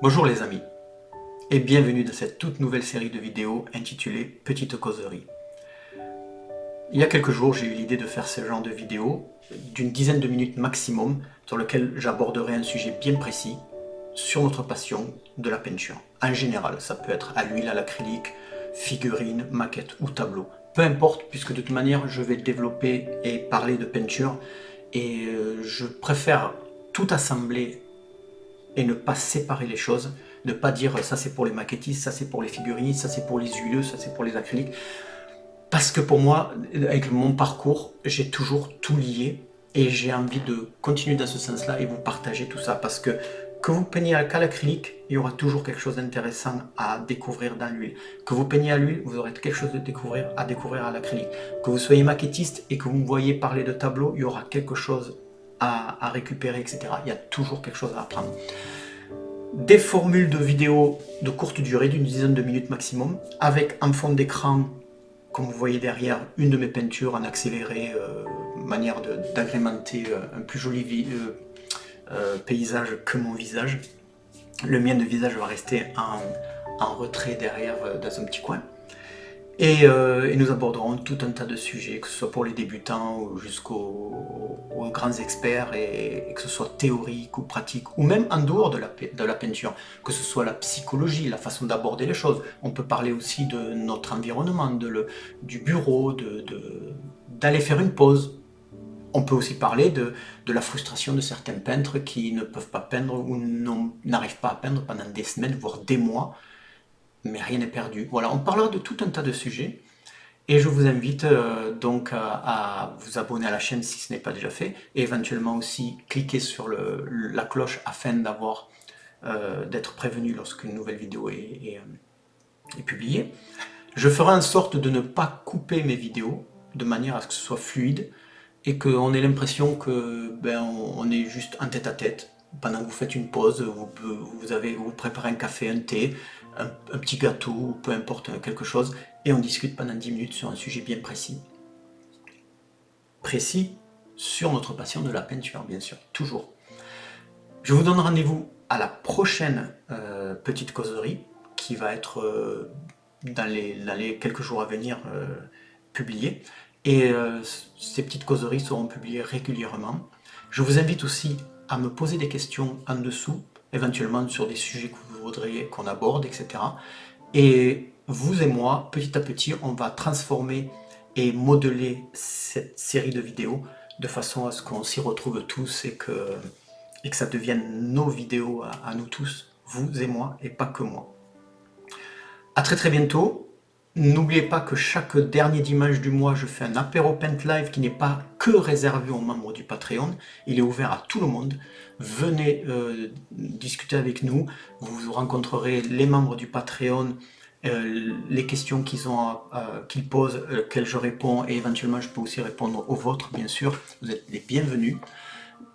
Bonjour les amis, et bienvenue dans cette toute nouvelle série de vidéos intitulée Petite causerie. Il y a quelques jours, j'ai eu l'idée de faire ce genre de vidéo d'une dizaine de minutes maximum, sur lequel j'aborderai un sujet bien précis sur notre passion de la peinture. En général, ça peut être à l'huile, à l'acrylique, figurine, maquette ou tableau. Peu importe, puisque de toute manière, je vais développer et parler de peinture, et je préfère tout assembler et ne pas séparer les choses, ne pas dire ça c'est pour les maquettistes, ça c'est pour les figurinistes, ça c'est pour les huileux, ça c'est pour les acryliques. Parce que pour moi, avec mon parcours, j'ai toujours tout lié et j'ai envie de continuer dans ce sens-là et vous partager tout ça. Parce que vous peignez qu'à l'acrylique, il y aura toujours quelque chose d'intéressant à découvrir dans l'huile. Que vous peignez à l'huile, vous aurez quelque chose à découvrir à l'acrylique. Que vous soyez maquettiste et que vous me voyez parler de tableau, il y aura quelque chose à récupérer, etc. Il y a toujours quelque chose à apprendre. Des formules de vidéos de courte durée, d'une dizaine de minutes maximum, avec en fond d'écran, comme vous voyez derrière, une de mes peintures en accéléré, manière d'agrémenter un plus joli paysage que mon visage. Le mien de visage va rester en retrait derrière, dans un petit coin. Et nous aborderons tout un tas de sujets, que ce soit pour les débutants ou jusqu'aux grands experts, et que ce soit théorique ou pratique, ou même en dehors de la peinture, que ce soit la psychologie, la façon d'aborder les choses. On peut parler aussi de notre environnement, du bureau, d'aller faire une pause. On peut aussi parler de la frustration de certains peintres qui ne peuvent pas peindre ou n'arrivent pas à peindre pendant des semaines, voire des mois, mais rien n'est perdu. Voilà, on parlera de tout un tas de sujets. Et je vous invite donc à vous abonner à la chaîne si ce n'est pas déjà fait, et éventuellement aussi cliquer sur la cloche afin d'être prévenu lorsqu'une nouvelle vidéo est publiée. Je ferai en sorte de ne pas couper mes vidéos, de manière à ce que ce soit fluide, et qu'on ait l'impression que on est juste en tête à tête. Pendant que vous faites une pause, vous préparez un café, un thé, un petit gâteau, ou peu importe, quelque chose, et on discute pendant 10 minutes sur un sujet bien précis. Précis sur notre passion de la peinture, bien sûr, toujours. Je vous donne rendez-vous à la prochaine petite causerie, qui va être dans les quelques jours à venir publiée. Et ces petites causeries seront publiées régulièrement. Je vous invite aussi à me poser des questions en dessous, éventuellement sur des sujets que vous voudriez qu'on aborde, etc. Et vous et moi, petit à petit, on va transformer et modeler cette série de vidéos de façon à ce qu'on s'y retrouve tous et que ça devienne nos vidéos à nous tous, vous et moi, et pas que moi. À très très bientôt. N'oubliez pas que chaque dernier dimanche du mois, je fais un apéro paint live qui n'est pas que réservé aux membres du Patreon. Il est ouvert à tout le monde. Venez discuter avec nous. Vous rencontrerez les membres du Patreon, les questions qu'ils posent, auxquelles je réponds, et éventuellement je peux aussi répondre aux vôtres, bien sûr. Vous êtes les bienvenus.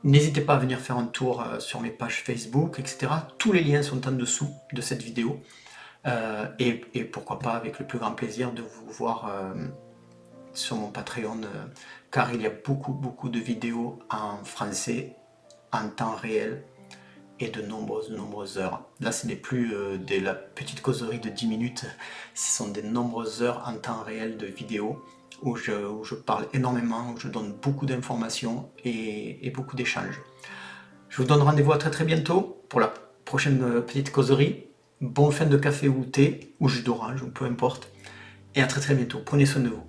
N'hésitez pas à venir faire un tour sur mes pages Facebook, etc. Tous les liens sont en dessous de cette vidéo. Et pourquoi pas avec le plus grand plaisir de vous voir sur mon Patreon, car il y a beaucoup de vidéos en français, en temps réel, et de nombreuses heures. Là, ce n'est plus de la petite causerie de 10 minutes, ce sont des nombreuses heures en temps réel de vidéos où je parle énormément, où je donne beaucoup d'informations et beaucoup d'échanges. Je vous donne rendez-vous à très bientôt pour la prochaine petite causerie. Bonne fin de café ou thé, ou jus d'orange, ou peu importe. Et à très bientôt. Prenez soin de vous.